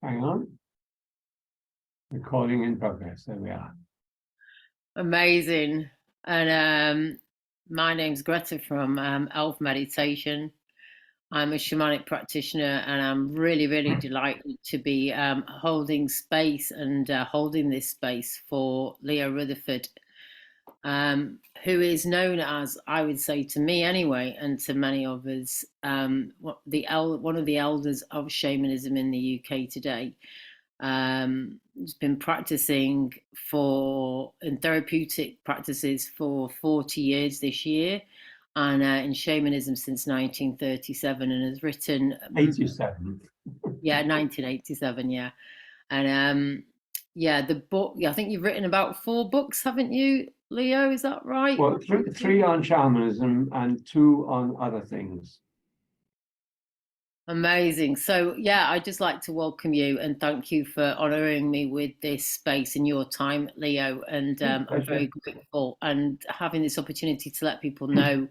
Hang on. Recording in progress. There we are. Amazing. And my name's Greta from Elf Meditation. I'm a shamanic practitioner, and I'm really, really delighted to be holding space and holding this space for Leo Rutherford, who is known as, I would say to me anyway, and to many others, one of the elders of shamanism in the UK today. Has been practicing in therapeutic practices for 40 years this year, and in shamanism since 1937, and has written 87. Yeah, 1987, yeah. And yeah, the book, I think you've written about 4 books, haven't you, Leo? Is that right? Well, three on shamanism and 2 on other things. Amazing. So, yeah, I'd just like to welcome you and thank you for honouring me with this space and your time, Leo. And I'm very grateful and having this opportunity to let people know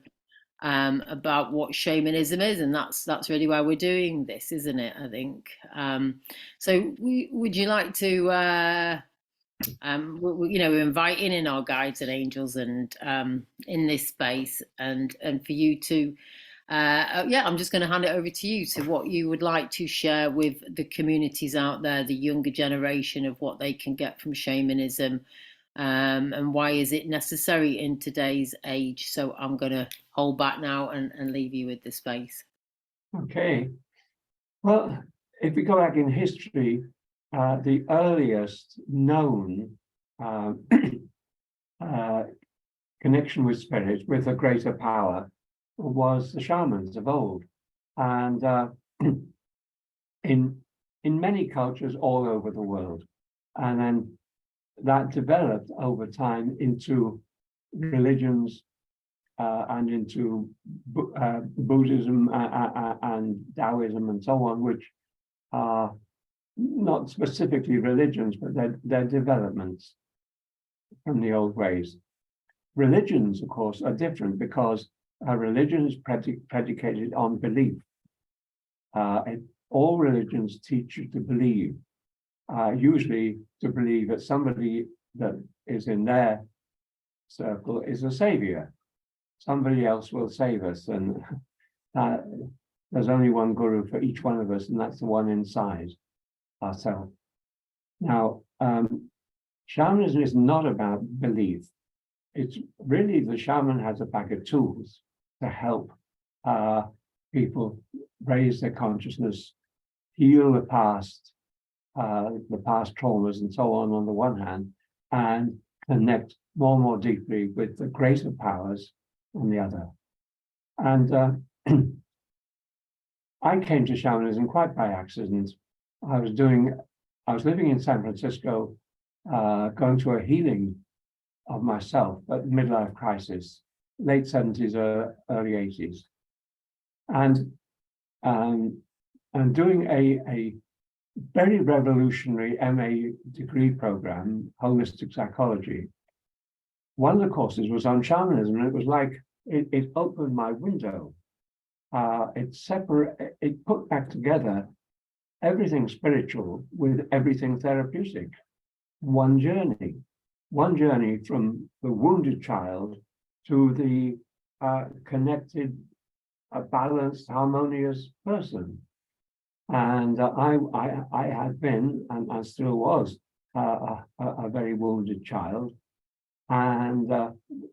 about what shamanism is, and that's really why we're doing this, isn't it? I think. So, would you like to? We're inviting in our guides and angels, and in this space, and for you to. I'm just going to hand it over to you to what you would like to share with the communities out there, the younger generation, of what they can get from shamanism, and why is it necessary in today's age. So I'm going to hold back now and leave you with the space. Okay. Well, if we go back in history, the earliest known connection with spirits, with a greater power, was the shamans of old. And in many cultures all over the world. And then that developed over time into religions and into Buddhism and Taoism and so on, which are not specifically religions, but they're developments from the old ways. Religions, of course, are different because a religion is predicated on belief. All religions teach you to believe, usually to believe that somebody that is in their circle is a savior. Somebody else will save us, and there's only one guru for each one of us, and that's the one inside ourselves. Now, shamanism is not about belief. It's really, the shaman has a bag of tools to help people raise their consciousness, heal the past traumas and so on the one hand, and connect more and more deeply with the greater powers on the other. And I came to shamanism quite by accident. I was living in San Francisco, going through a healing of myself at midlife crisis, late 70s or early 80s. And doing a very revolutionary MA degree program, holistic psychology. One of the courses was on shamanism, and it was like it opened my window. It put back together everything spiritual with everything therapeutic. One journey from the wounded child to the connected, balanced, harmonious person. And I had been, and I still was, a very wounded child. And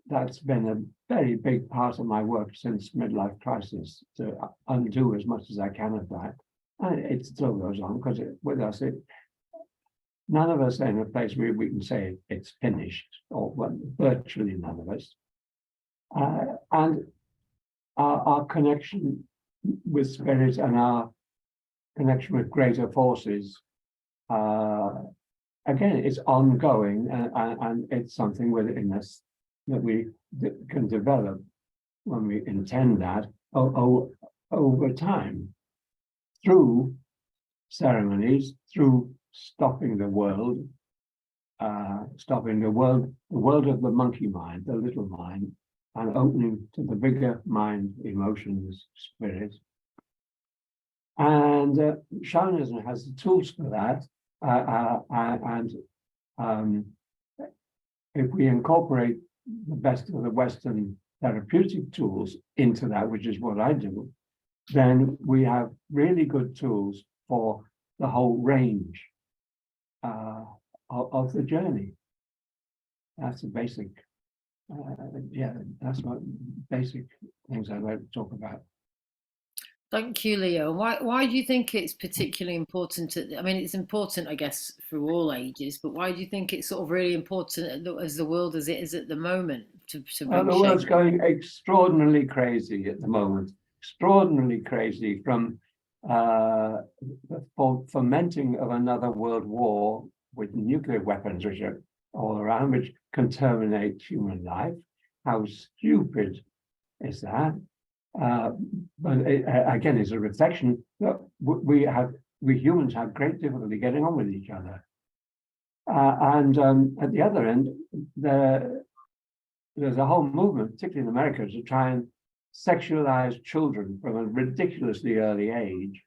that's been a very big part of my work since midlife crisis, to undo as much as I can of that. And it still goes on, because with us, none of us are in a place where we can say it's finished, or well, virtually none of us. And our connection with spirit and our connection with greater forces, again, it's ongoing, and it's something within us that we can develop when we intend that over time, through ceremonies, through stopping the world of the monkey mind, the little mind, and opening to the bigger mind, emotions, spirit. And shamanism has the tools for that. And if we incorporate the best of the Western therapeutic tools into that, which is what I do, then we have really good tools for the whole range of the journey. That's the basic, that's what basic things I'd like to talk about. Thank you, Leo. Why do you think it's particularly important? I mean, it's important, I guess, through all ages, but why do you think it's sort of really important as the world as it is at the moment to bring The world's going extraordinarily crazy at the moment, extraordinarily crazy from fomenting of another world war with nuclear weapons, which are all around, which can terminate human life. How stupid is that? But again, it's a reflection that we humans have great difficulty getting on with each other. And at the other end, there's a whole movement, particularly in America, to try and sexualize children from a ridiculously early age,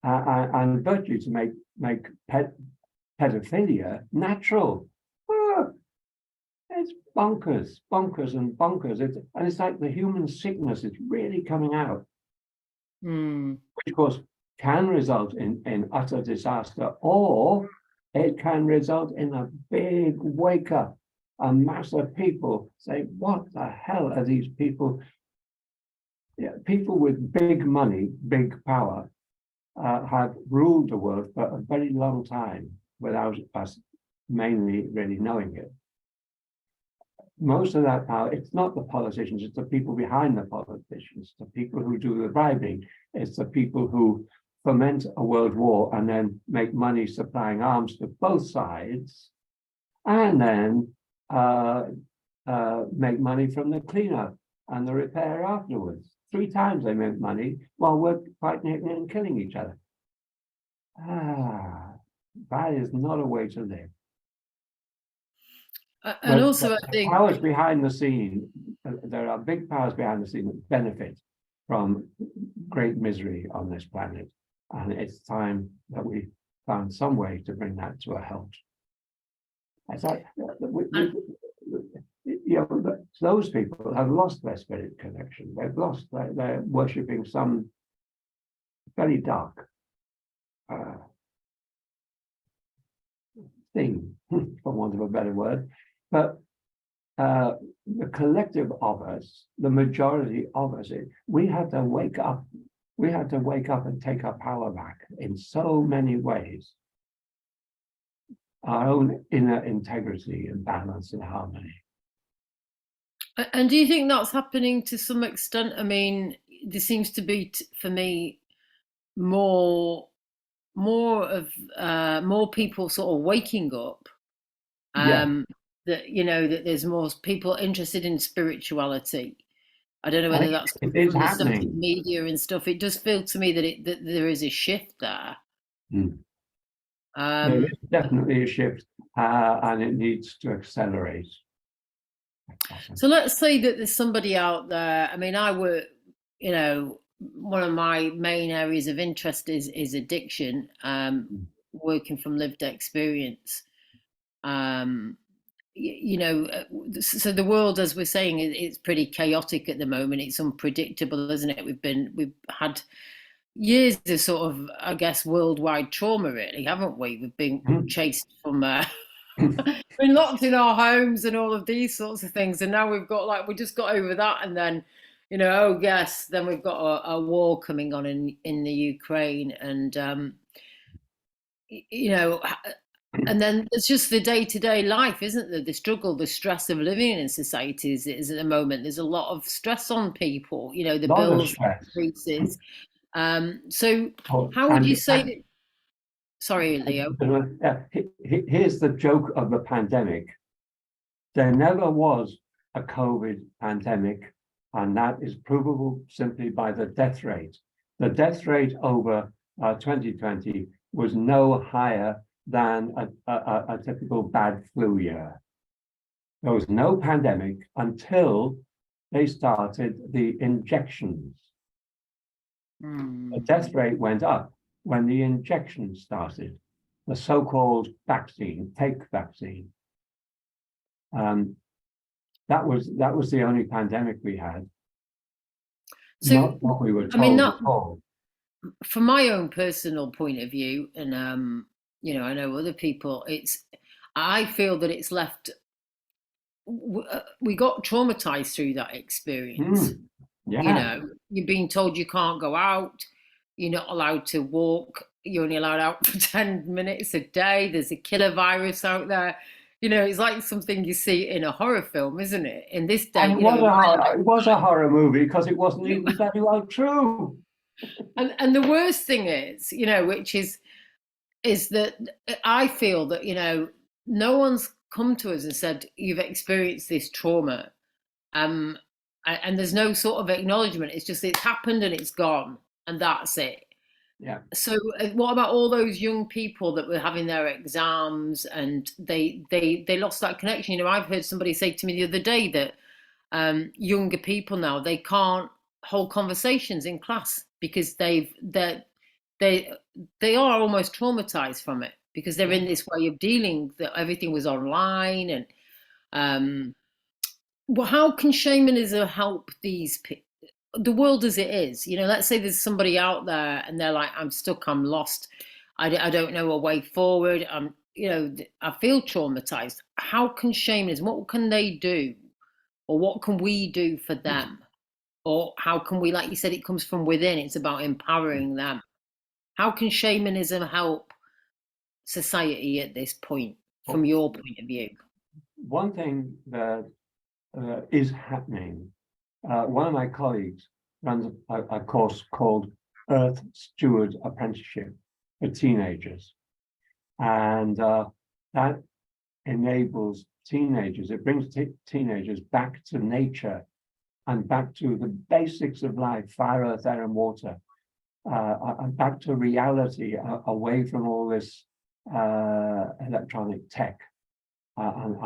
and virtue to make pedophilia natural. It's bonkers and bonkers. It's like the human sickness is really coming out, which of course can result in utter disaster, or it can result in a big wake up. A mass of people say, what the hell are these people? Yeah, people with big money, big power, have ruled the world for a very long time without us mainly really knowing it. Most of that power, it's not the politicians, it's the people behind the politicians, the people who do the bribing, it's the people who foment a world war and then make money supplying arms to both sides, and then make money from the cleanup and the repair afterwards. 3 times they make money while we're fighting and killing each other. That is not a way to live. And also, I think powers behind the scene, there are big powers behind the scene that benefit from great misery on this planet. And it's time that we found some way to bring that to a halt. It's like, those people have lost their spirit connection. They've lost, they're worshipping some very dark thing, for want of a better word. But the collective of us, the majority of us, we have to wake up. We have to wake up and take our power back in so many ways. Our own inner integrity and balance and harmony. And do you think that's happening to some extent? I mean, there seems to be, for me, more people sort of waking up. That that there's more people interested in spirituality. I don't know whether that's from the stuff in media and stuff. It does feel to me that there is a shift there. There is definitely a shift, and it needs to accelerate. So let's say that there's somebody out there. I mean, I work, one of my main areas of interest is addiction, working from lived experience. So the world, as we're saying, it's pretty chaotic at the moment. It's unpredictable, isn't it? We've had years of sort of, I guess, worldwide trauma, really, haven't we? We've been chased from been locked in our homes and all of these sorts of things, and now we just got over that, and then then we've got a war coming on in the Ukraine, and and then it's just the day-to-day life, isn't there? The struggle, the stress of living in society is at the moment. There's a lot of stress on people, the bills increases. So how would you say that? Sorry, Leo. Here's the joke of the pandemic. There never was a COVID pandemic, and that is provable simply by the death rate. The death rate over 2020 was no higher than a typical bad flu year. There was no pandemic until they started the injections. The death rate went up when the injection started, the so-called vaccine, fake vaccine. That was the only pandemic we had. So, not what we were told. I mean, not from my own personal point of view, and you know, I know other people. I feel that it's left. We got traumatized through that experience. Yeah. You know, you're being told you can't go out. You're not allowed to walk. You're only allowed out for 10 minutes a day. There's a killer virus out there. You know, it's like something you see in a horror film, isn't it? In this day, and it was a horror movie because it wasn't even very well true. And the worst thing is, you know, which is that I feel that, you know, no one's come to us and said you've experienced this trauma, and there's no sort of acknowledgement. It's just it's happened and it's gone, and that's it. Yeah. So what about all those young people that were having their exams and they lost that connection? You know, I've heard somebody say to me the other day that younger people now, they can't hold conversations in class because they are almost traumatized from it because they're in this way of dealing that everything was online. And well, how can shamanism help the world as it is? You know, let's say there's somebody out there and they're like, I'm stuck, I'm lost, I don't know a way forward, you know, I feel traumatized. How can shamanism, what can they do, or what can we do for them? Or how can we, like you said, it comes from within, it's about empowering them. How can shamanism help society at this point, from your point of view? One thing that is happening, one of my colleagues runs a course called Earth Steward Apprenticeship for teenagers. And that enables teenagers, it brings teenagers back to nature and back to the basics of life, fire, earth, air, and water, and back to reality, away from all this electronic tech and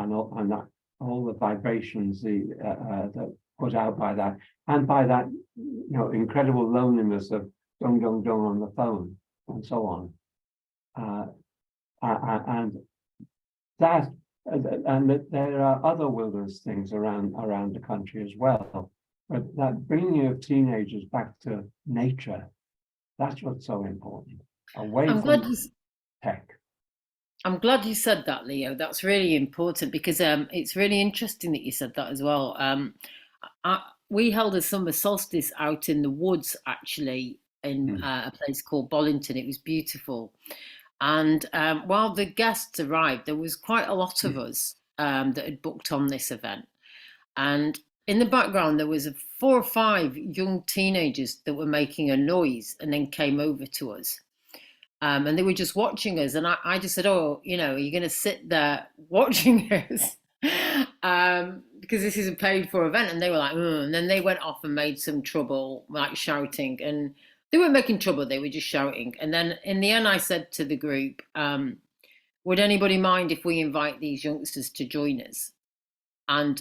all the vibrations that put out by that, and by that, you know, incredible loneliness of dong dong dong on the phone and so on, and that. And that there are other wilderness things around the country as well, but that bringing of teenagers back to nature, that's what's so important. Away from tech. I'm glad you said that, Leo. That's really important because it's really interesting that you said that as well. We held a summer solstice out in the woods, actually, in a place called Bollington. It was beautiful. And while the guests arrived, there was quite a lot of us that had booked on this event. And in the background, there was 4 or 5 young teenagers that were making a noise and then came over to us. And they were just watching us. And I just said, oh, you know, are you going to sit there watching us? Because this is a paid for event. And they were like, and then they went off and made some trouble, like shouting. And they weren't making trouble, they were just shouting. And then in the end, I said to the group, would anybody mind if we invite these youngsters to join us? And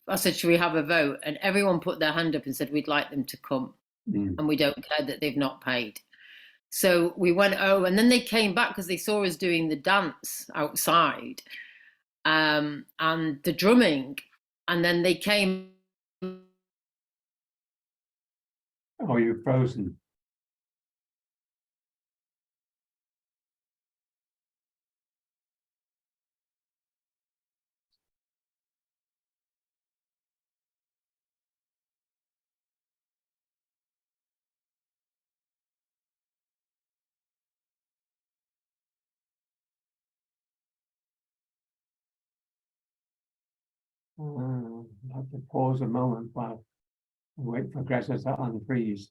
I said, should we have a vote? And everyone put their hand up and said, we'd like them to come. And we don't care that they've not paid. So we went over, and then they came back because they saw us doing the dance outside and the drumming. And then they came. Oh, you're frozen. I'll have to pause a moment while I wait for Greta to unfreeze.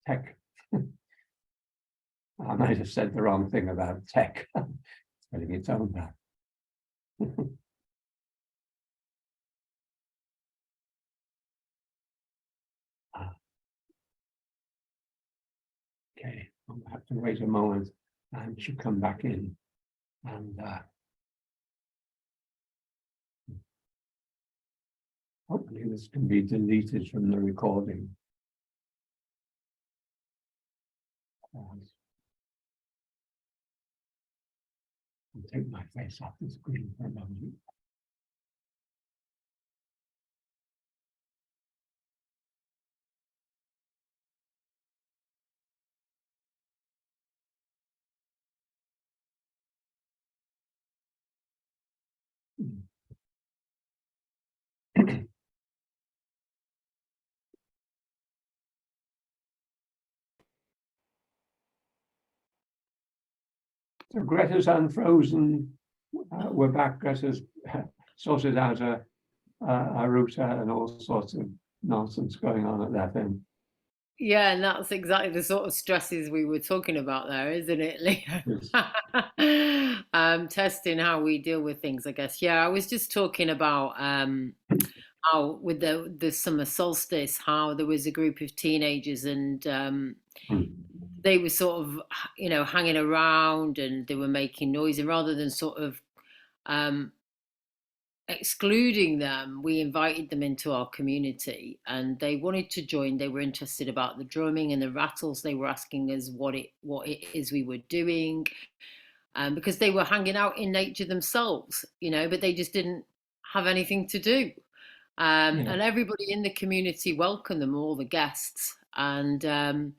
Tech. I might have said the wrong thing about tech. It's getting its own back. Okay, I'll have to wait a moment and she'll come back in. And hopefully this can be deleted from the recording. I'll take my face off the screen for a moment. So Greta's unfrozen. We're back. Greta's sorted out a router and all sorts of nonsense going on at that end. Yeah, and that's exactly the sort of stresses we were talking about there, isn't it, Leo? Yes. Testing how we deal with things, I guess. Yeah, I was just talking about how with the summer solstice, how there was a group of teenagers and they were sort of, hanging around and they were making noise, and rather than sort of excluding them, we invited them into our community and they wanted to join. They were interested about the drumming and the rattles. They were asking us what it is we were doing, because they were hanging out in nature themselves, but they just didn't have anything to do. And everybody in the community welcomed them, all the guests, and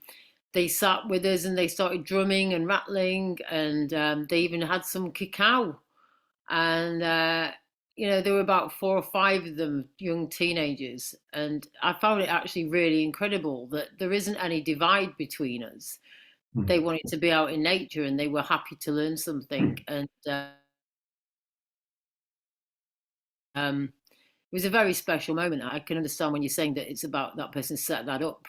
they sat with us and they started drumming and rattling, and they even had some cacao. And there were about 4 or 5 of them, young teenagers, and I found it actually really incredible that there isn't any divide between us. They wanted to be out in nature and they were happy to learn something, and it was a very special moment. I can understand when you're saying that it's about that person set that up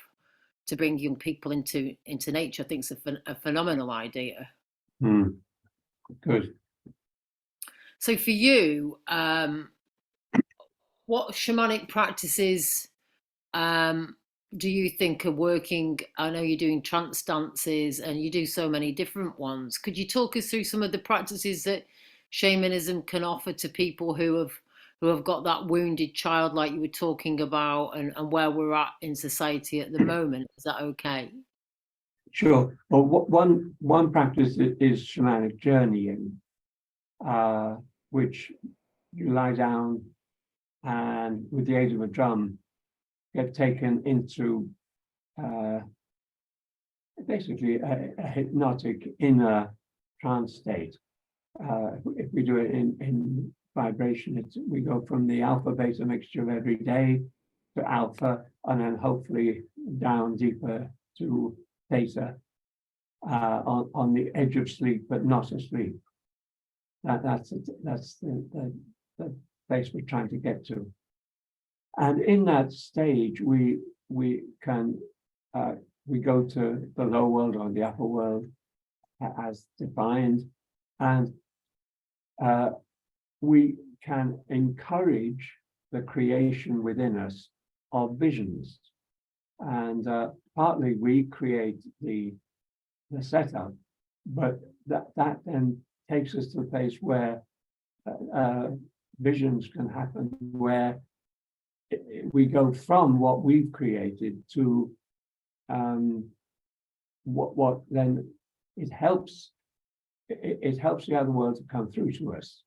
to bring young people into nature. I think it's a phenomenal idea. Good. So for you, what shamanic practices do you think are working? I know you're doing trance dances and you do so many different ones. Could you talk us through some of the practices that shamanism can offer to people who have got that wounded child, like you were talking about, and where we're at in society at the moment? Is that okay? Sure. Well, one practice is shamanic journeying, which you lie down and with the aid of a drum get taken into basically a hypnotic inner trance state. If we do it in vibration, we go from the alpha beta mixture of every day to alpha, and then hopefully down deeper to theta, on the edge of sleep but not asleep. That's the place we're trying to get to. And in that stage, we go to the lower world or the upper world as defined, and we can encourage the creation within us of visions. And partly we create the setup, but that then takes us to the place where visions can happen, where we go from what we've created to what then it helps the other world to come through to us,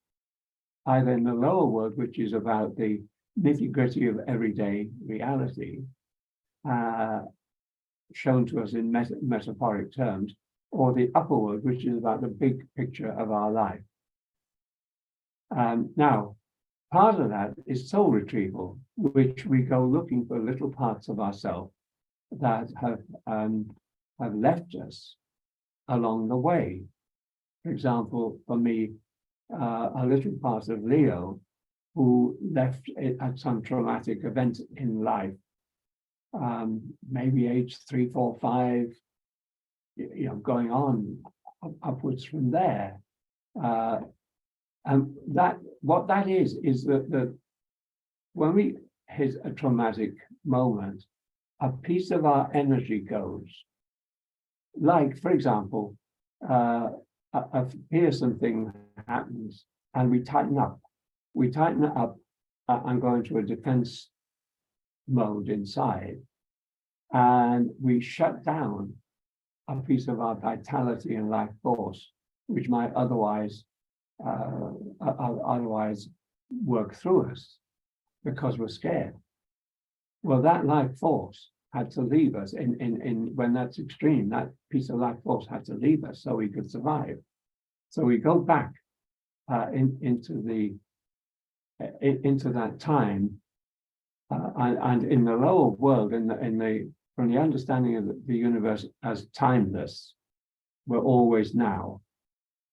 either in the lower world, which is about the nitty-gritty of everyday reality, shown to us in metaphoric terms, or the upper world, which is about the big picture of our life. Now, part of that is soul retrieval, which we go looking for little parts of ourselves that have left us along the way. For example, for me, a little part of Leo, who left at some traumatic event in life, maybe age 3, 4, 5, going on upwards from there. And what that is that when we hit a traumatic moment, a piece of our energy goes. Like, for example, a fearsome thing happens and we tighten up. We tighten it up and go into a defense mode inside, and we shut down a piece of our vitality and life force, which might otherwise work through us because we're scared. Well, that life force had to leave us in when that's extreme. That piece of life force had to leave us so we could survive. So we go back into that time, and in the lower world, from the understanding of the universe as timeless, we're always now.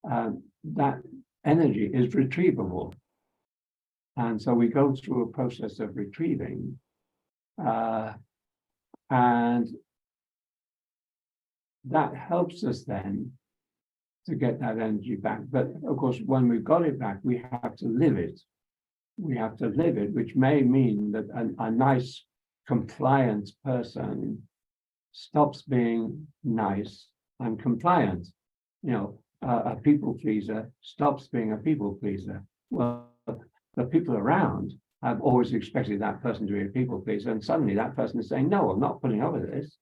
That energy is retrievable, and so we go through a process of retrieving, and that helps us then to get that energy back. But of course, when we've got it back, we have to live it. We have to live it, which may mean that a nice, compliant person stops being nice and compliant. You know, a people pleaser stops being a people pleaser. Well, the people around have always expected that person to be a people pleaser, and suddenly that person is saying, no, I'm not putting up with this.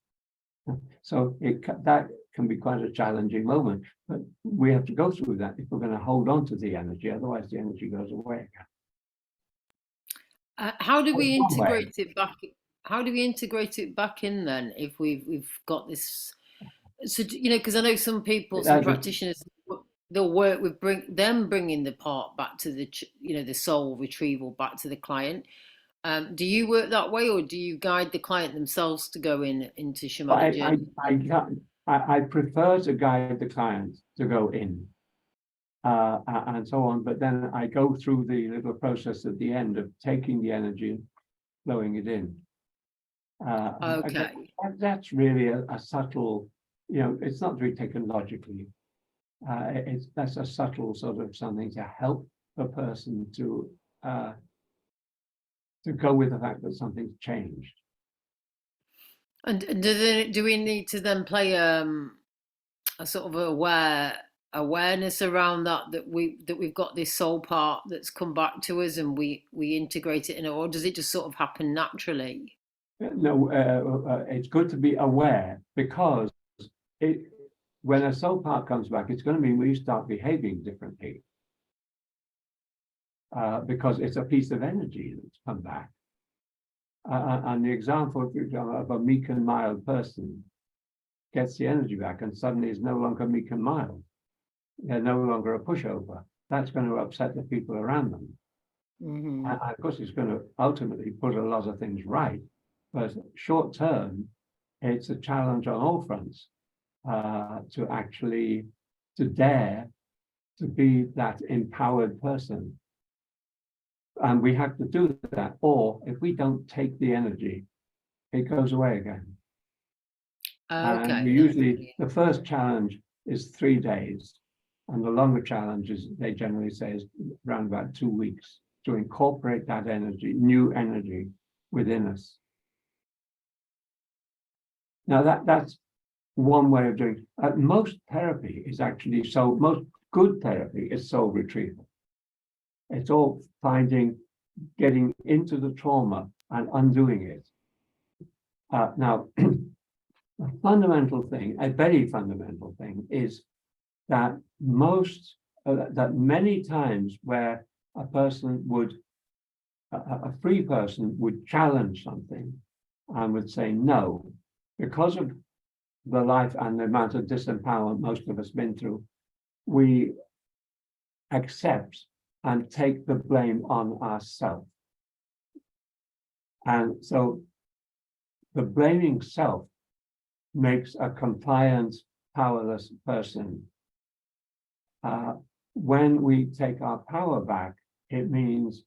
So that can be quite a challenging moment, but we have to go through that if we're going to hold on to the energy, otherwise the energy goes away again. How do we integrate it back? How do we integrate it back in then if we've got this? So because I know some people, some practitioners, they'll work with bringing the part back to the the soul retrieval back to the client. Do you work that way, or do you guide the client themselves to go into shamanic journey? I prefer to guide the client to go in, and so on. But then I go through the little process at the end of taking the energy and flowing it in. Okay. That's really a subtle, it's not to be taken logically. That's a subtle sort of something to help the person to go with the fact that something's changed. And do we need to then play a sort of awareness around that we've got this soul part that's come back to us and we integrate it in, or does it just sort of happen naturally? No, it's good to be aware, because when a soul part comes back, it's going to mean we start behaving differently, because it's a piece of energy that's come back. And the example, for example, of a meek and mild person gets the energy back and suddenly is no longer meek and mild. They're no longer a pushover. That's going to upset the people around them. Mm-hmm. And of course, it's going to ultimately put a lot of things right. But short term, it's a challenge on all fronts to dare to be that empowered person. And we have to do that, or if we don't take the energy, it goes away again. Okay. And usually the first challenge is 3 days, and the longer challenge is, they generally say, is around about 2 weeks to incorporate that energy, new energy within us. Now that's one way of doing it. Most therapy is actually most good therapy is soul retrieval. It's all getting into the trauma and undoing it. Now, a fundamental thing, a very fundamental thing, is that many times where a free person would challenge something and would say no, because of the life and the amount of disempowerment most of us been through, we accept and take the blame on ourselves. And so the blaming self makes a compliant, powerless person. When we take our power back, it means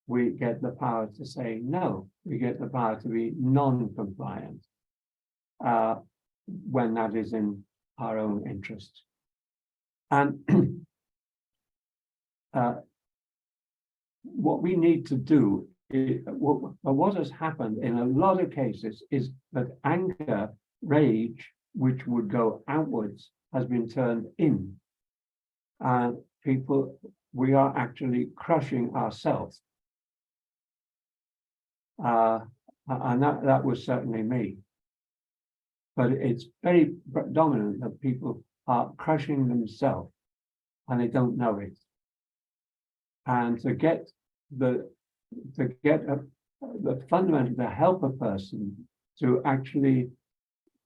we get the power to say no. We get the power to be non-compliant when that is in our own interest. And what we need to do is, what has happened in a lot of cases is that anger, rage, which would go outwards, has been turned in. And we are actually crushing ourselves. And that was certainly me. but it's very dominant that people are crushing themselves and they don't know it. And to get the fundamental, to help a person to actually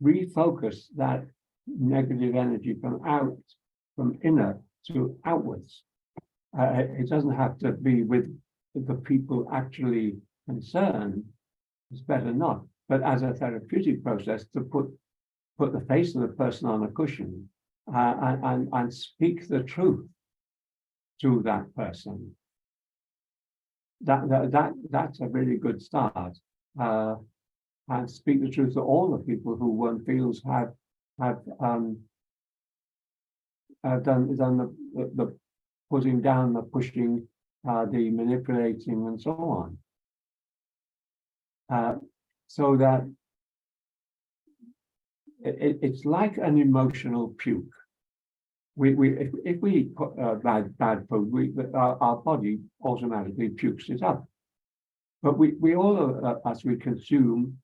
refocus that negative energy from inner to outwards. It doesn't have to be with the people actually concerned. It's better not. But as a therapeutic process, to put the face of the person on a cushion and speak the truth to that person. That's a really good start. And speak the truth to all the people who one feels have done the putting down, the pushing, the manipulating, and so on. So that it's like an emotional puke. If we eat bad food, our body automatically pukes it up. But we all, as we consume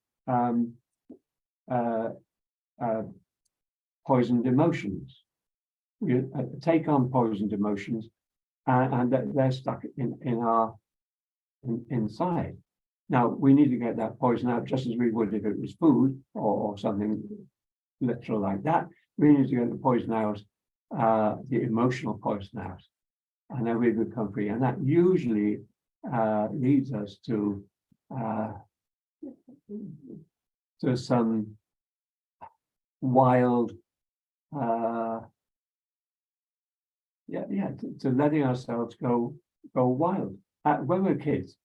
poisoned emotions, we take on poisoned emotions, and they're stuck inside. Now we need to get that poison out, just as we would if it was food or something literal like that. We need to get the poison out, the emotional poison out, and then we become free. And that usually leads us to some wild, to letting ourselves go wild. When we're kids,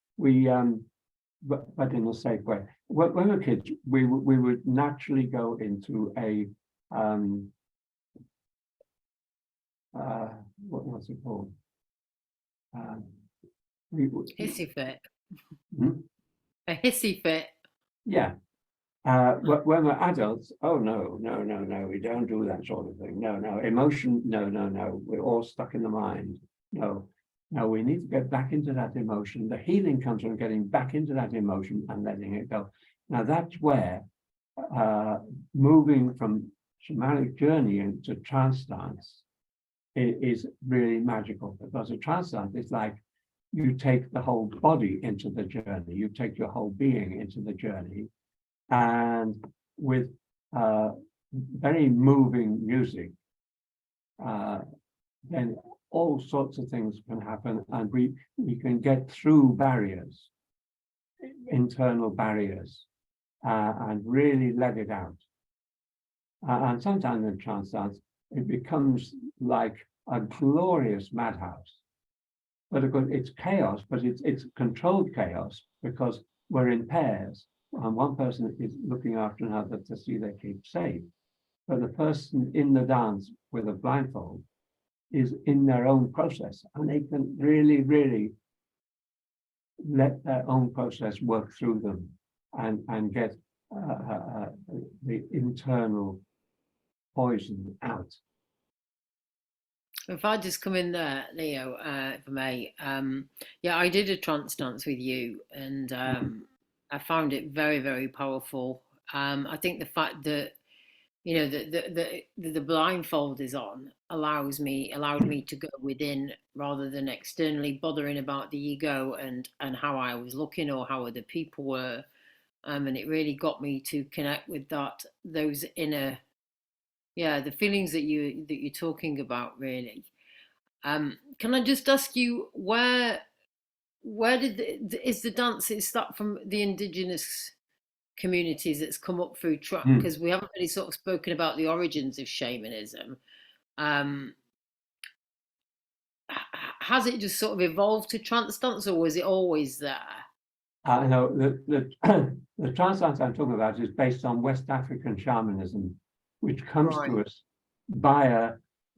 but in a safe way. When we're kids, we would naturally go into a what's it called? Hissy fit. Hmm? A hissy fit. Yeah. When we're adults, oh no, we don't do that sort of thing. No, emotion, no. We're all stuck in the mind. No, we need to get back into that emotion. The healing comes from getting back into that emotion and letting it go. Now that's where moving from shamanic journey into trance dance is really magical, because a trance dance is like you take the whole body into the journey, you take your whole being into the journey, and with very moving music, then all sorts of things can happen, and we can get through barriers, internal barriers, and really let it out. And sometimes in trance dance, it becomes like a glorious madhouse. But of course, it's chaos, but it's controlled chaos, because we're in pairs, and one person is looking after another to see they keep safe. But the person in the dance with a blindfold is in their own process, and they can really, really let their own process work through them and get the internal poison out. If I just come in there, Leo, if I may, I did a trance dance with you, and I found it very, very powerful. I think the fact that the blindfold is on allowed me to go within rather than externally bothering about the ego and how I was looking or how other people were, and it really got me to connect with those inner. Yeah, the feelings that you're talking about, really. Can I just ask you where is the dance? Is that from the indigenous communities that's come up through because we haven't really sort of spoken about the origins of shamanism. Has it just sort of evolved to trance dance, or was it always there? No, the trance dance I'm talking about is based on West African shamanism, which comes to us via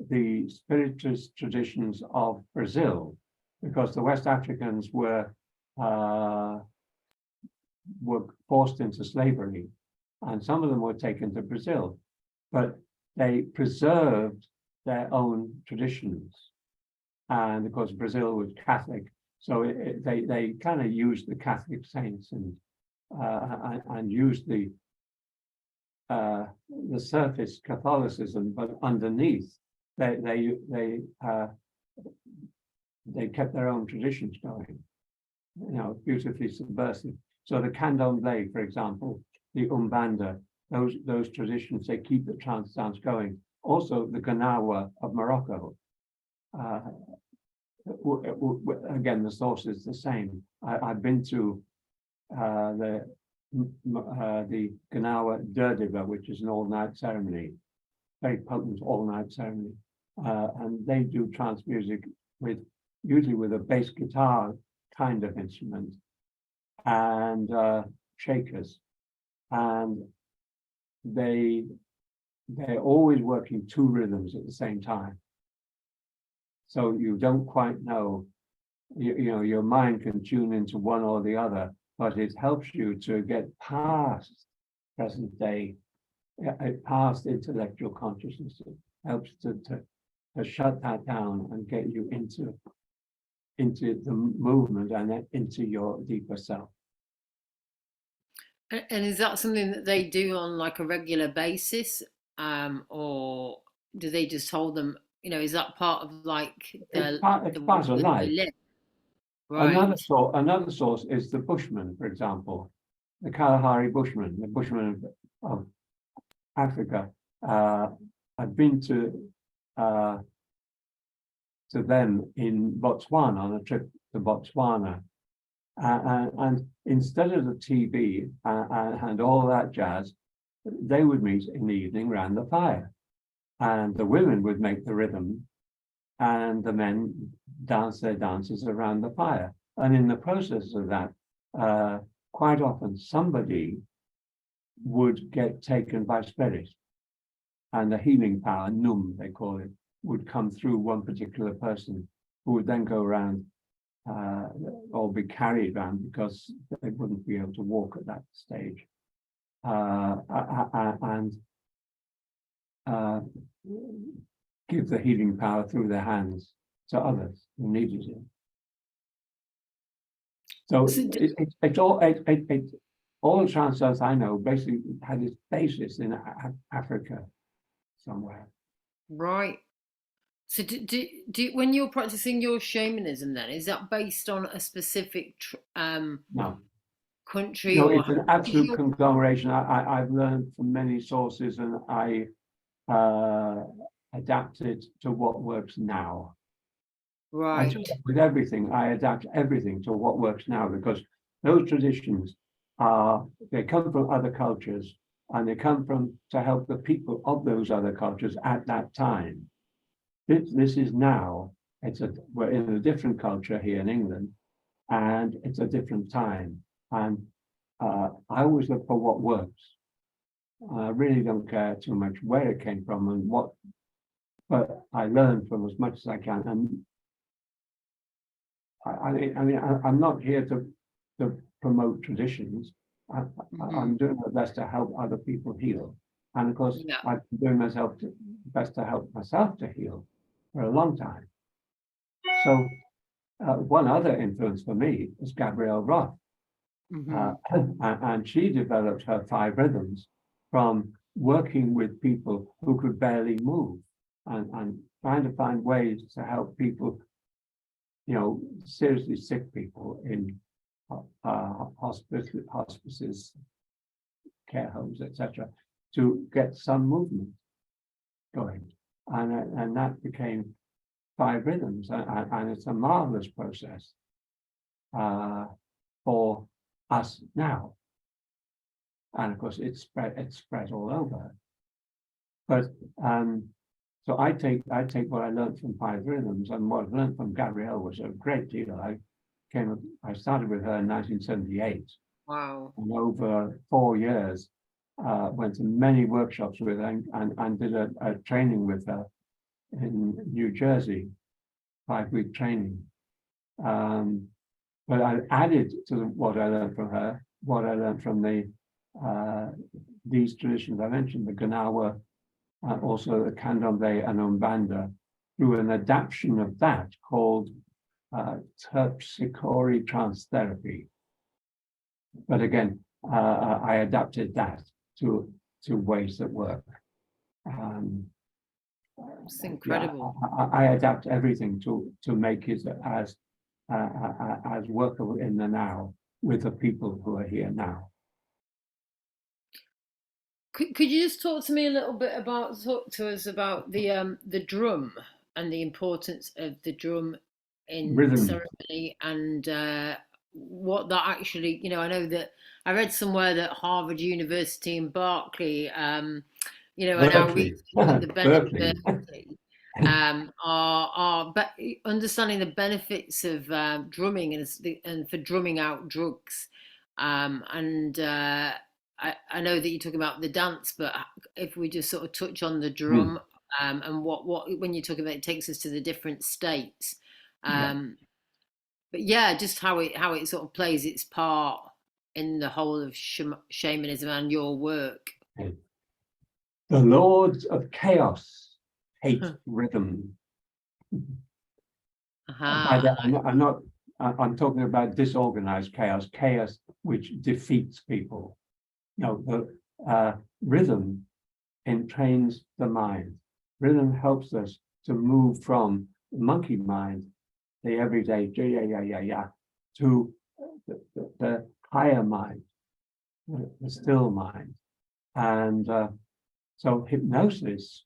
the spiritist traditions of Brazil, because the West Africans were forced into slavery, and some of them were taken to Brazil, but they preserved their own traditions. And of course, Brazil was Catholic, so they kind of used the Catholic saints and used the the surface Catholicism, but underneath they kept their own traditions going, beautifully subversive. So the candomblé, for example, the umbanda, those traditions, they keep the trance dance going. Also, the ganawa of Morocco. Again, the source is the same. I've been to the Ganawa Derdiva, which is an all-night ceremony, very potent all-night ceremony, and they do trance music usually with a bass guitar kind of instrument and shakers, and they're always working two rhythms at the same time. So you don't quite know, your mind can tune into one or the other, but it helps you to get past present day, past intellectual consciousness. It helps to shut that down and get you into the movement and then into your deeper self. And is that something that they do on like a regular basis, or do they just hold them? Is that part of like It's part of life. Right. Another source is the Bushmen, for example, the Kalahari Bushmen, the Bushmen of Africa. I've been to them in Botswana on a trip to Botswana, and instead of the TV and all that jazz, they would meet in the evening around the fire, and the women would make the rhythm, and the men dance their dances around the fire. And in the process of that, quite often somebody would get taken by spirit, and the healing power, num they call it, would come through one particular person, who would then go around or be carried around because they wouldn't be able to walk at that stage, and give the healing power through their hands to others who needed it. So all the trance dance I know basically had its basis in Africa somewhere. Right. So do when you're practicing your shamanism, then is that based on a specific No. Country? No, or it's an absolute conglomeration. I've learned from many sources, and I adapt it to what works now. Right. With everything, I adapt everything to what works now, because those traditions they come from other cultures, and they come from to help the people of those other cultures at that time. This is now. We're in a different culture here in England, and it's a different time. And I always look for what works. I really don't care too much where it came from and what, but I learn from as much as I can. And I'm not here to promote traditions. I'm doing my best to help other people heal. And of course, I've been doing my best to help myself to heal for a long time. So one other influence for me is Gabrielle Roth. And she developed her 5 rhythms from working with people who could barely move, and trying to find ways to help people, seriously sick people in hospices, care homes, etc., to get some movement going. And that became 5 rhythms, and it's a marvelous process for us now. And of course, it's spread all over. But so I take what I learned from 5 rhythms, and what I learned from Gabrielle was a great deal. I started with her in 1978. Wow. And over 4 years, went to many workshops with her and did a training with her in New Jersey, 5-week training. But I added to what I learned from her, what I learned from these traditions I mentioned, the Ganawa, also the Candomblé and Umbanda, through an adaptation of that called terpsichore trance therapy. But again, I adapted that to to ways that work. It's incredible. Yeah, I adapt everything to make it as workable in the now with the people who are here now. Could you just talk to me a little bit about the drum and the importance of the drum in Rhythm. ceremony and what that actually, I know that I read somewhere that Harvard University and Berkeley, are now reaching the benefit but understanding the benefits of drumming and for drumming out drugs, I know that you're talking about the dance, but if we just sort of touch on the drum and what when you talk about it takes us to the different states, but yeah, just how it sort of plays its part in the whole of shamanism and your work. The lords of chaos hate rhythm. I'm talking about disorganized chaos which defeats people. No, rhythm entrains the mind. Rhythm helps us to move from the monkey mind, the everyday to the higher mind, the still mind. And so hypnosis,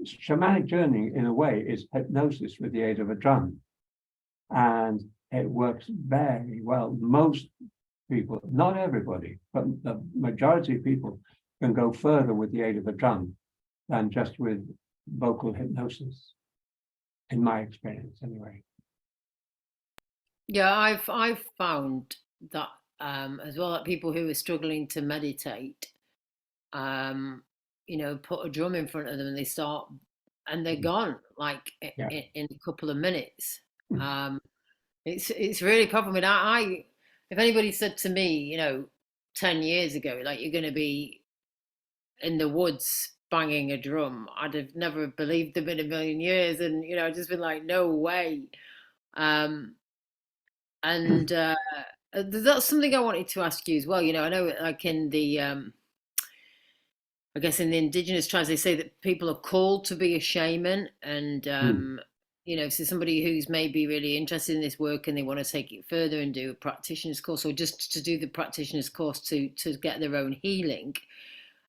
shamanic journey in a way is hypnosis with the aid of a drum. And it works very well. Most people, not everybody, but the majority of people can go further with the aid of a drum than just with vocal hypnosis, in my experience anyway. Yeah, I've found that as well, that people who are struggling to meditate, put a drum in front of them and they start and they're gone like in a couple of minutes. It's really powerful. I mean, if anybody said to me, 10 years ago, like you're going to be in the woods banging a drum, I'd have never believed them in a million years. And, I'd just been like, no way. That's something I wanted to ask you as well. I know like in the, I guess in the indigenous tribes, they say that people are called to be a shaman and, so somebody who's maybe really interested in this work and they want to take it further and do a practitioner's course or just to do the practitioner's course to get their own healing.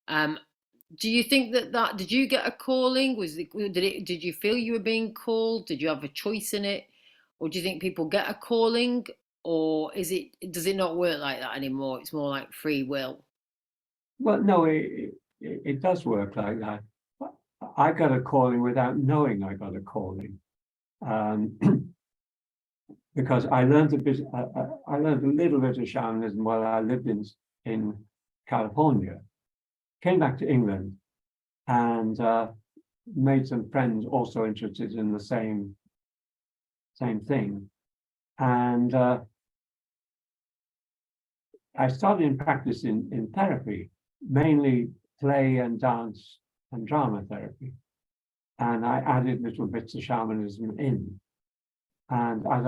Do you think that did you get a calling? Did you feel you were being called? Did you have a choice in it? Or do you think people get a calling? Or does it not work like that anymore? It's more like free will. Well, no, it does work like that. I got a calling without knowing I got a calling. Because I learned a little bit of shamanism while I lived in California, came back to England and made some friends also interested in the same thing. And I started in practice in therapy, mainly play and dance and drama therapy. And I added little bits of shamanism in. And as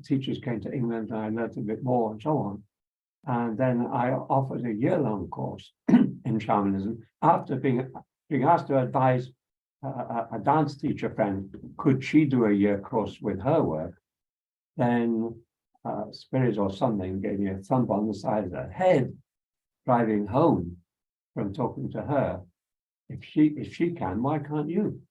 teachers came to England and I learned a bit more and so on. And then I offered a year-long course in shamanism after being asked to advise a dance teacher friend, could she do a year course with her work? Then Spirit or something gave me a thump on the side of the head, driving home from talking to her. If she can, why can't you?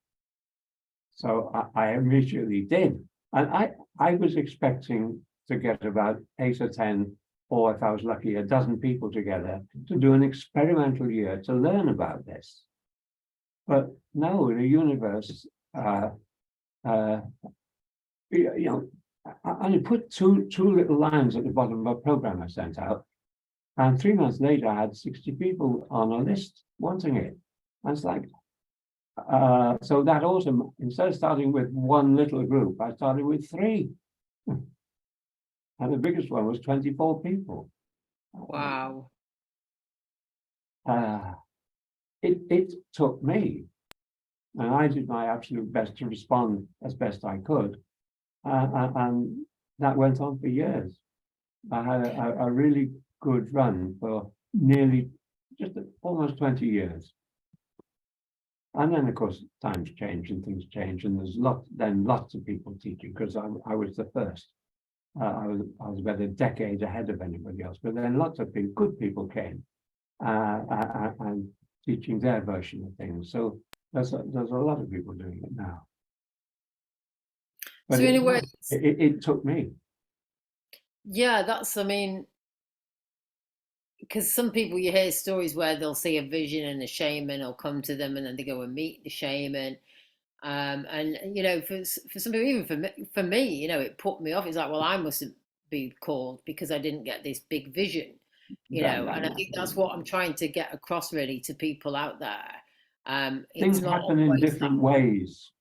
So I immediately did. And I was expecting to get about 8 or 10, or if I was lucky, a dozen people together to do an experimental year to learn about this. But no, the universe, I only put two little lines at the bottom of a program I sent out. And 3 months later, I had 60 people on a list wanting it. And it's like, so that autumn, instead of starting with one little group, I started with 3. And the biggest one was 24 people. Wow. It took me, and I did my absolute best to respond as best I could. And that went on for years. I had a really good run for nearly just almost 20 years. And then, of course, times change and things change, and there's lots of people teaching, because I was the first. I was about a decade ahead of anybody else, but then lots of people, good people came and teaching their version of things. So there's a lot of people doing it now. But so in a way, it took me. yeah, that's, I mean, because some people, you hear stories where they'll see a vision and the shaman will come to them and then they go and meet the shaman. And you know, for some people, even for me, you know, it put me off. It's like, well, I mustn't be called because I didn't get this big vision, you know. And I think that's what I'm trying to get across really to people out there. Things It's not happen in different ways.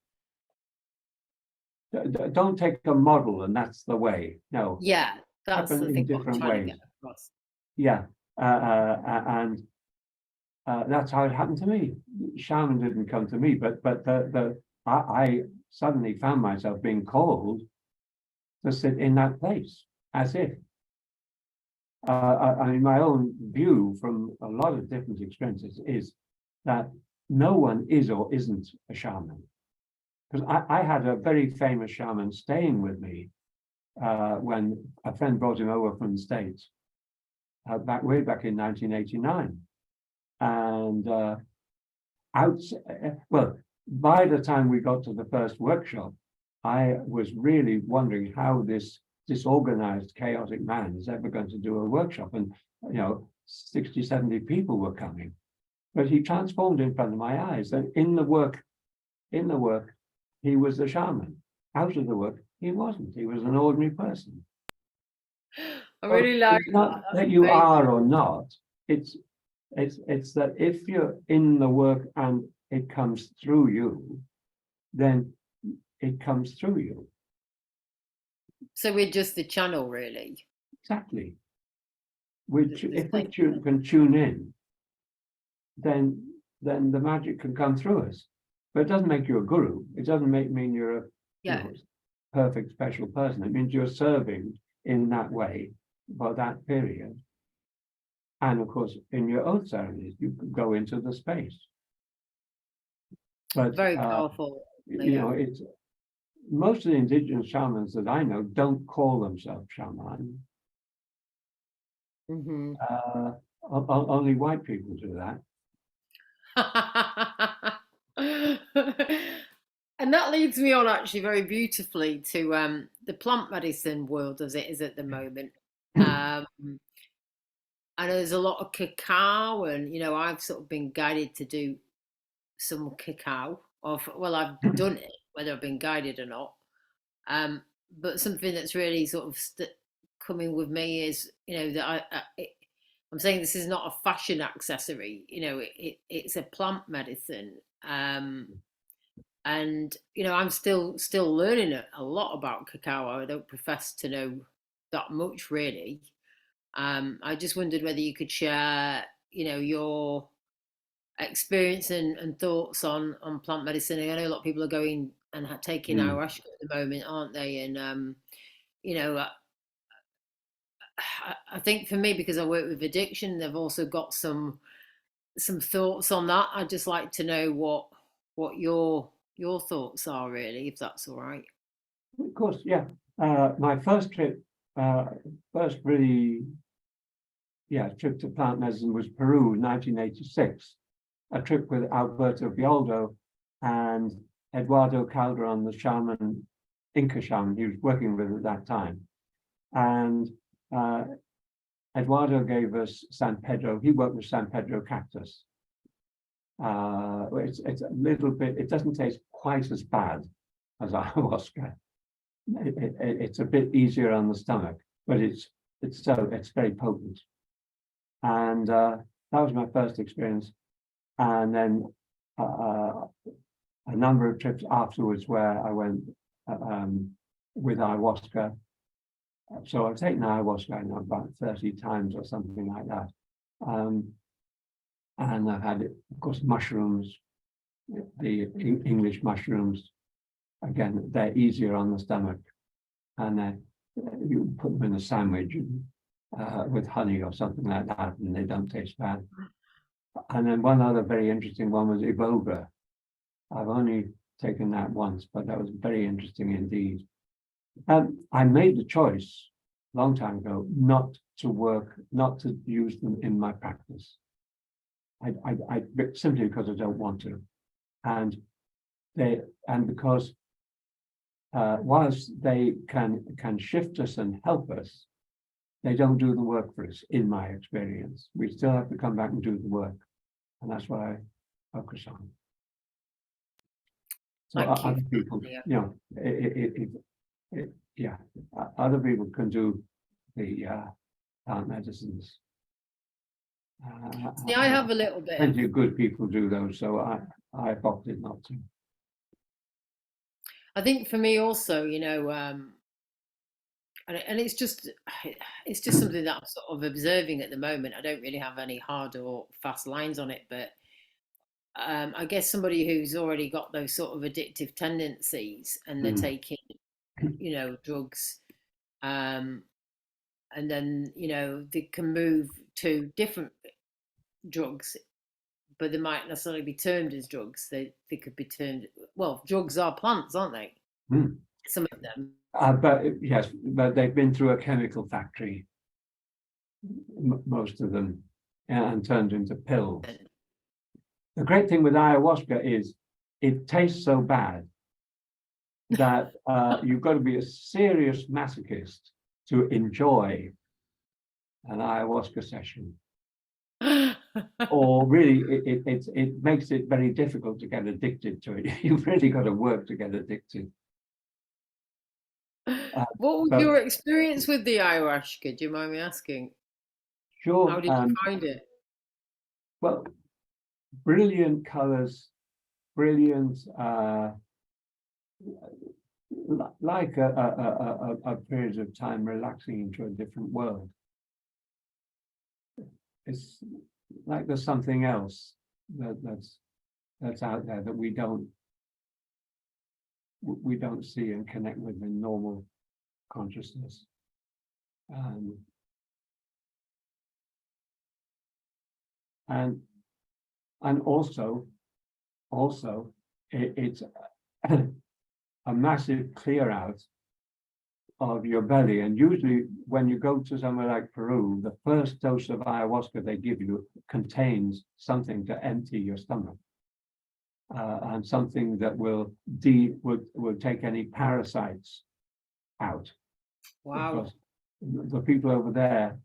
Don't take a model and that's the way. No. Yeah, that's happen the in thing I'm different trying ways. to get across. Yeah, and that's how it happened to me. Shaman didn't come to me, but I suddenly found myself being called to sit in that place, as if. I mean, my own view from a lot of different experiences is that no one is or isn't a shaman. Because I had a very famous shaman staying with me when a friend brought him over from the States, way back in 1989. And well, by the time we got to the first workshop, I was really wondering how this disorganized, chaotic man is ever going to do a workshop. And, you know, 60, 70 people were coming. But he transformed in front of my eyes. And in the work, he was the shaman. Out of the work, he wasn't. He was an ordinary person. I really like it's not that you are or not. It's that if you're in the work and it comes through you, then it comes through you. So we're just the channel, really. Exactly. If we can tune in, then the magic can come through us. But it doesn't make you a guru. It doesn't mean you're a perfect special person. It means you're serving in that way for that period. And of course, in your own ceremonies, you can go into the space. But very powerful. You know, it's most of the indigenous shamans that I know don't call themselves shaman. Mm-hmm. Only white people do that. And that leads me on actually very beautifully to the plant medicine world as it is at the moment. And there's a lot of cacao, and you know, I've sort of been guided to do some cacao. Well, I've done it, whether I've been guided or not. But something that's really sort of coming with me is, you know, that I'm saying this is not a fashion accessory. You know, it's a plant medicine. And you know, I'm still learning a lot about cacao. I don't profess to know that much really. I just wondered whether you could share, you know, your experience and thoughts on plant medicine. I know a lot of people are going and taking ayahuasca at the moment, aren't they? And you know, I think for me, because I work with addiction, they've also got some thoughts on that. I'd just like to know what your thoughts are, really, if that's all right. Of course, yeah. My first trip, trip to plant medicine was Peru, 1986. A trip with Alberto Bioldo and Eduardo Calderon, the shaman, Inca shaman he was working with at that time. And Eduardo gave us San Pedro. He worked with San Pedro cactus. It's a little bit, it doesn't taste quite as bad as ayahuasca. It's a bit easier on the stomach, but it's very potent. And that was my first experience. And then a number of trips afterwards where I went with ayahuasca. So I've taken ayahuasca now about 30 times or something like that. And I've had, of course, mushrooms, the English mushrooms. Again, they're easier on the stomach. And you put them in a sandwich with honey or something like that, and they don't taste bad. And then one other very interesting one was Iboga. I've only taken that once, but that was very interesting indeed. I made the choice a long time ago not to use them in my practice. I simply because I don't want to, and because whilst they can shift us and help us, they don't do the work for us. In my experience, we still have to come back and do the work, and that's what I focus on. So other people, other people can do the plant medicines. See, I have a little bit. Plenty of good people do those, so I've opted not to. I think for me also, and it's just something that I'm sort of observing at the moment. I don't really have any hard or fast lines on it, but I guess somebody who's already got those sort of addictive tendencies and they're taking, drugs, and then, they can move to different drugs, but they might necessarily be termed as drugs. They could be termed, well, drugs are plants, aren't they? Some of them. But yes, but they've been through a chemical factory, most of them, and turned into pills. The great thing with ayahuasca is it tastes so bad that you've got to be a serious masochist to enjoy an ayahuasca session. Or really, it makes it very difficult to get addicted to it. You've really got to work to get addicted. What was your experience with the ayahuasca? Do you mind me asking? Sure. How did you find it? Well, brilliant colors, brilliant, like a period of time relaxing into a different world. It's like there's something else that's out there that we don't see and connect with in normal consciousness. And also it's a massive clear out of your belly. And usually when you go to somewhere like Peru, the first dose of ayahuasca they give you contains something to empty your stomach, and something that will take any parasites out. Wow. Because the people over there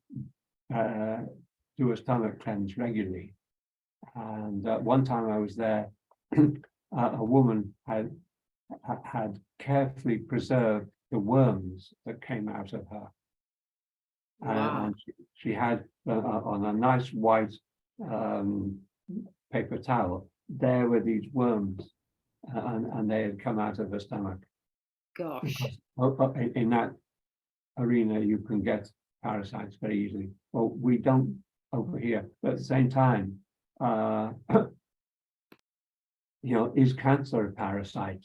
do a stomach cleanse regularly. And one time I was there, a woman had carefully preserved the worms that came out of her. Wow. And she had on a nice white paper towel, there were these worms, and they had come out of her stomach. Gosh. Because in that arena, you can get parasites very easily. Well, we don't over here, but at the same time, is cancer a parasite?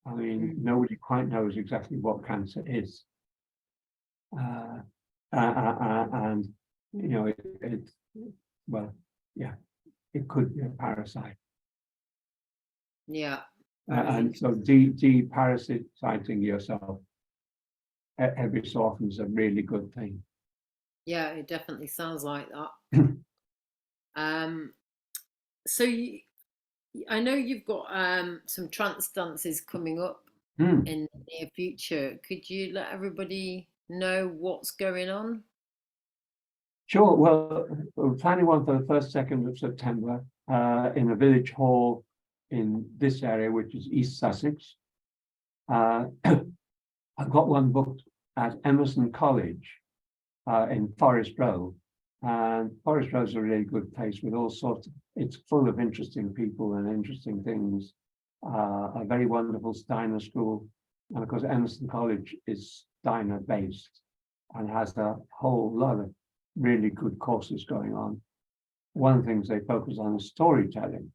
I mean, nobody quite knows exactly what cancer is. And, it could be a parasite. Yeah. And so deparasitizing yourself every so often is a really good thing. Yeah, it definitely sounds like that. So I know you've got some trance dances coming up in the near future. Could you let everybody know what's going on? Sure. Well, we're planning one for the 1st, 2nd of September in a village hall in this area, which is East Sussex. I've got one booked at Emerson College in Forest Row. And Forest Row is a really good place with all sorts of, it's full of interesting people and interesting things. A very wonderful Steiner school. And of course, Emerson College is Steiner based and has a whole lot of really good courses going on. One of the things they focus on is storytelling.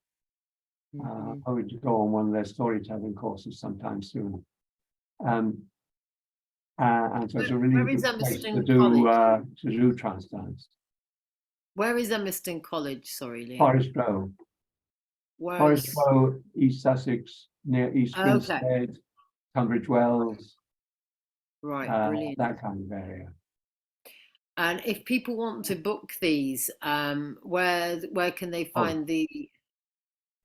I would go on one of their storytelling courses sometime soon. And so it's a really good place to do trance dance. Where is Emerson College? Sorry, Liam. Forest Row. Forest Where's Row, East Sussex, near East okay, Grinstead, Tunbridge Wells, right, brilliant. that kind of area. And if people want to book these, where can they find the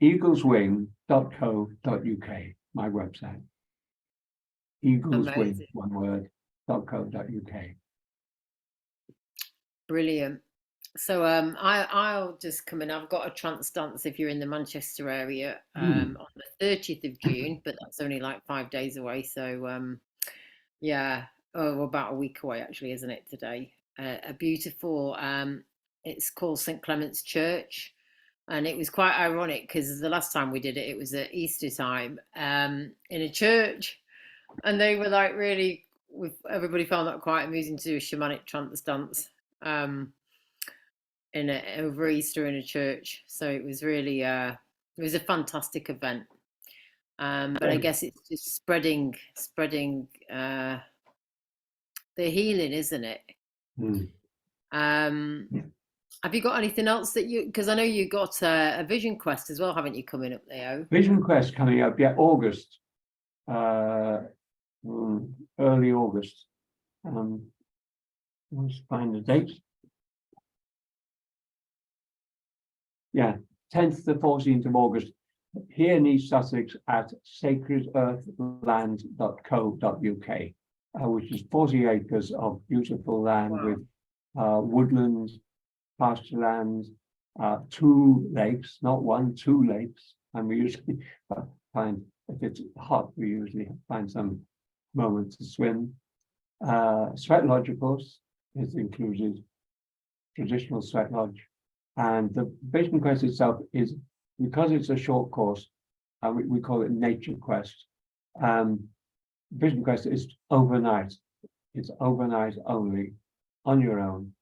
eagleswing.co.uk, my website. Eagleswing, amazing, one word, .co.uk. brilliant. So I'll just come in. I've got a trance dance if you're in the Manchester area on the 30th of June, but that's only like 5 days away. So yeah, oh, about a week away actually, isn't it today? A beautiful it's called St Clement's Church, and it was quite ironic because the last time we did it, it was at Easter time in a church, and they were like really. Everybody found that quite amusing to do a shamanic trance dance over Easter in a church. So it was really it was a fantastic event. But I guess it's just spreading the healing, isn't it? Have you got anything else that because I know you got a Vision Quest as well, haven't you, coming up, Leo? Vision Quest coming up, yeah, August, early August. Let's find the date. Yeah, 10th to 14th of August, here in East Sussex at sacredearthland.co.uk, which is 40 acres of beautiful land with woodland, pasture land, 2 lakes, not 1, 2 lakes. And we usually find, if it's hot, we usually find some moment to swim. Sweat lodge, of course, is included, traditional sweat lodge. And the Vision Quest itself is, because it's a short course, we call it Nature Quest. Vision Quest is overnight. It's overnight only, on your own,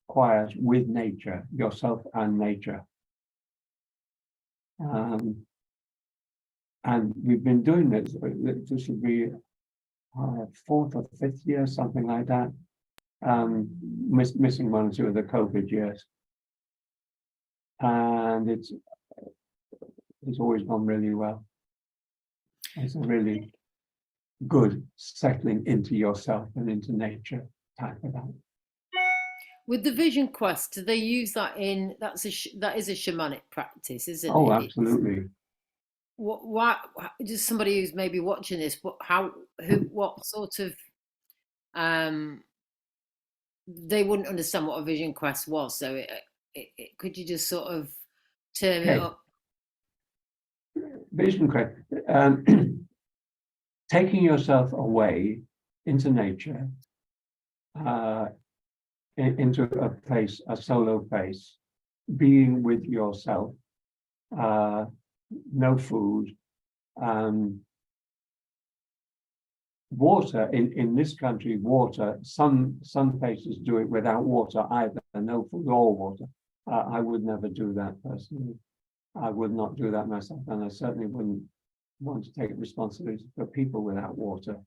quiet with nature, yourself and nature. And we've been doing this. This will be 4th or 5th year, something like that. Missing 1 or 2 of the COVID years, and it's always gone really well. It's a really good settling into yourself and into nature type of that. With the Vision Quest, do they use that in? That is a shamanic practice, isn't it? Oh, absolutely. What? Just somebody who's maybe watching this. What sort of they wouldn't understand what a Vision Quest was. So could you just sort of turn it up? Vision Quest, taking yourself away into nature, into a place, a solo place, being with yourself, no food, water. In this country, water, some places do it without water either, no food or water. I would never do that personally. I would not do that myself, and I certainly wouldn't want to take responsibility for people without water.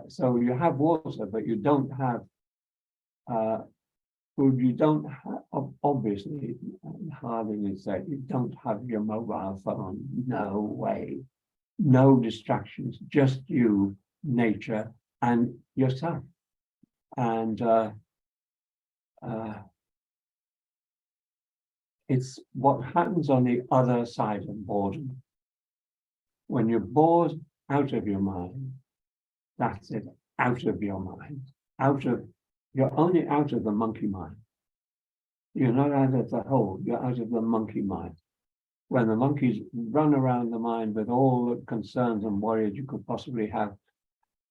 So you have water, but you don't have food. You don't have, obviously, Harding is that you don't have your mobile phone. No way. No distractions, just you, nature, and yourself. And it's what happens on the other side of boredom. When you're bored out of your mind, that's it, out of your mind, you're only out of the monkey mind. You're not out of the whole, you're out of the monkey mind. When the monkeys run around the mind with all the concerns and worries you could possibly have,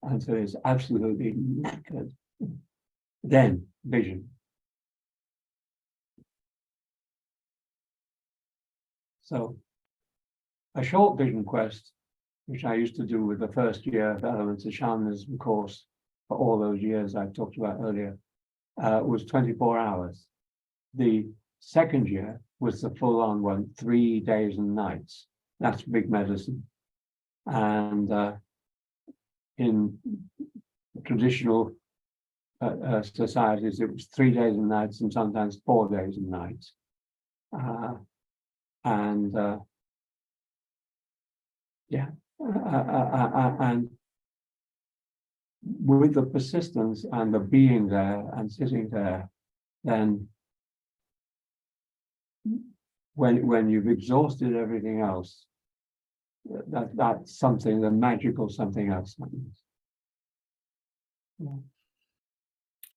until it's absolutely knackered, then vision. So a short vision quest, which I used to do with the first year of Elements of Shamanism course for all those years I talked about earlier, was 24 hours. The second year was the full-on one, 3 days and nights. That's big medicine. And in traditional societies, it was 3 days and nights and sometimes 4 days and nights. And with the persistence and the being there and sitting there, then when you've exhausted everything else, that's something, the magical something else happens. Yeah.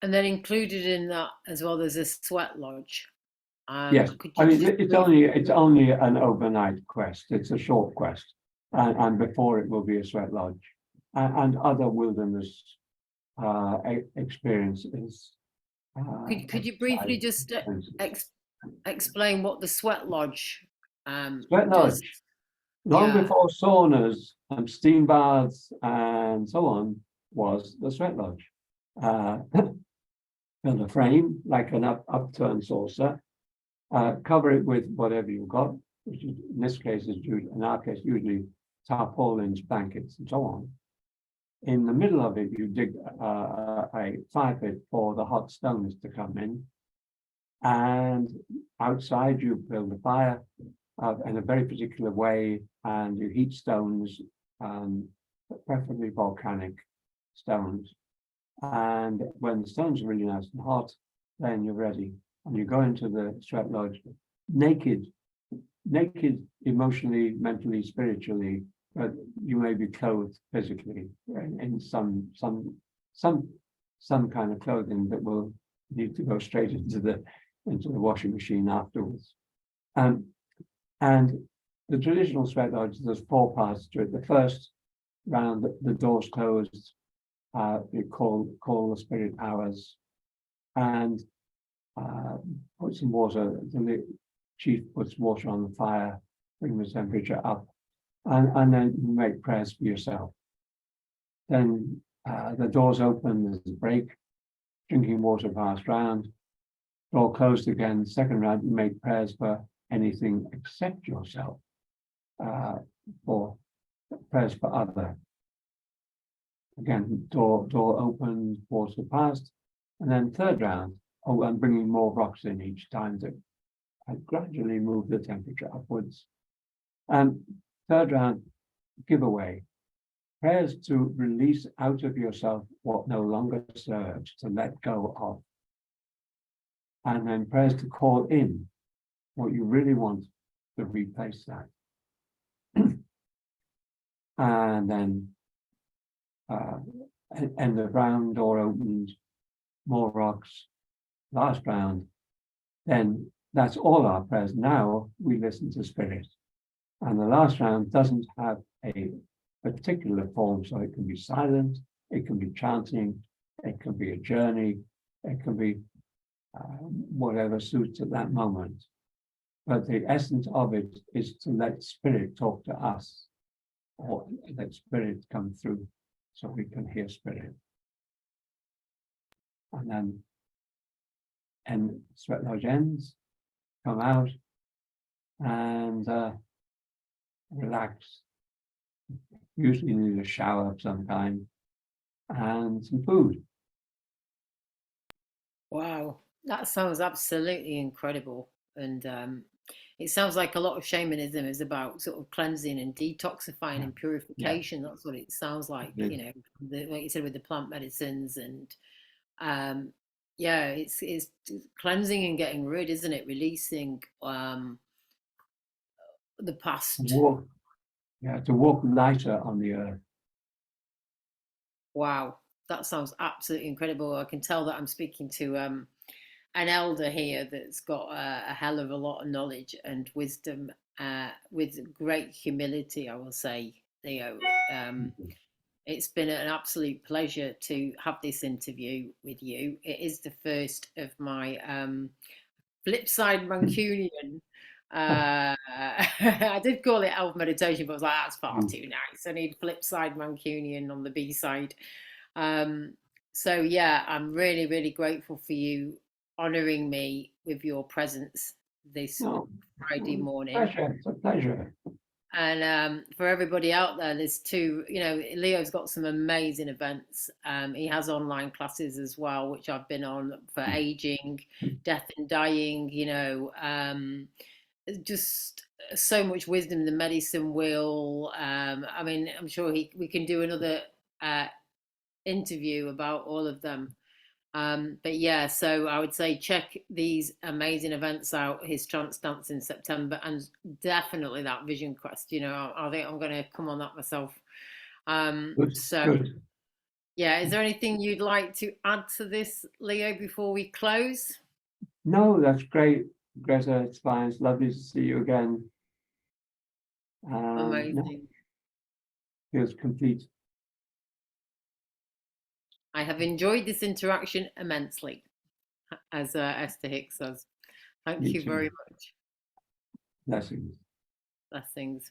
And then included in that as well, there's a sweat lodge. Yes, I mean it's only an overnight quest. It's a short quest, and before it will be a sweat lodge, and other wilderness experiences. Could you briefly just explain what the sweat lodge sweat does? lodge? Long before saunas and steam baths and so on was the sweat lodge. Build a frame like an upturned saucer, cover it with whatever you've got, which in this case is in our case usually tarpaulins, blankets, and so on. In the middle of it, you dig a fire pit for the hot stones to come in, and outside you build a fire in a very particular way, and you heat stones, preferably volcanic stones. And when the stones are really nice and hot, then you're ready. And you go into the sweat lodge naked emotionally, mentally, spiritually, but you may be clothed physically in some kind of clothing that will need to go straight into the washing machine afterwards. And the traditional sweat lodge, there's 4 parts to it. The first round, the doors closed, we call the spirit hours, and put some water. The chief puts water on the fire, bring the temperature up, and then you make prayers for yourself. Then the doors open, there's a break, drinking water passed round, door closed again. Second round, you make prayers for anything except yourself, for prayers for other. Again, door opened, water passed, and then third round, I'm bringing more rocks in each time to gradually move the temperature upwards. And third round, giveaway. Prayers to release out of yourself what no longer serves, to let go of. And then prayers to call in what you really want to replace that. And then end of round, door opened, more rocks, last round. Then that's all our prayers. Now we listen to spirit. And the last round doesn't have a particular form, so it can be silent, it can be chanting, it can be a journey, it can be whatever suits at that moment. But the essence of it is to let spirit talk to us, or let spirit come through so we can hear spirit. And then sweat lodge ends, come out and relax. Usually need a shower of some kind and some food. Wow, that sounds absolutely incredible. And it sounds like a lot of shamanism is about sort of cleansing and detoxifying and purification. That's what it sounds like, you know, like you said, with the plant medicines. And it's cleansing and getting rid, isn't it? Releasing the past. To walk lighter on the earth. Wow, that sounds absolutely incredible. I can tell that I'm speaking to an elder here that's got a hell of a lot of knowledge and wisdom, with great humility, I will say, Theo. It's been an absolute pleasure to have this interview with you. It is the first of my flip side Mancunian. I did call it elf meditation, but I was like, that's far too nice. I need flip side Mancunian on the B side. So yeah, I'm really, really grateful for you honouring me with your presence this Friday morning. It's a pleasure. And for everybody out there, there's two, Leo's got some amazing events. He has online classes as well, which I've been on for aging, death and dying, just so much wisdom, the medicine wheel. I mean, I'm sure we can do another interview about all of them. But yeah, so I would say check these amazing events out. His trance dance in September, and definitely that Vision Quest. I think I'm going to come on that myself. So Good. yeah, is there anything you'd like to add to this, Leo, before we close? No, that's great, Greta. It's fine. It's lovely to see you again. No, Amazing. feels complete. I have enjoyed this interaction immensely, as Esther Hicks says. Thank Me you too. very much. Blessings. Blessings.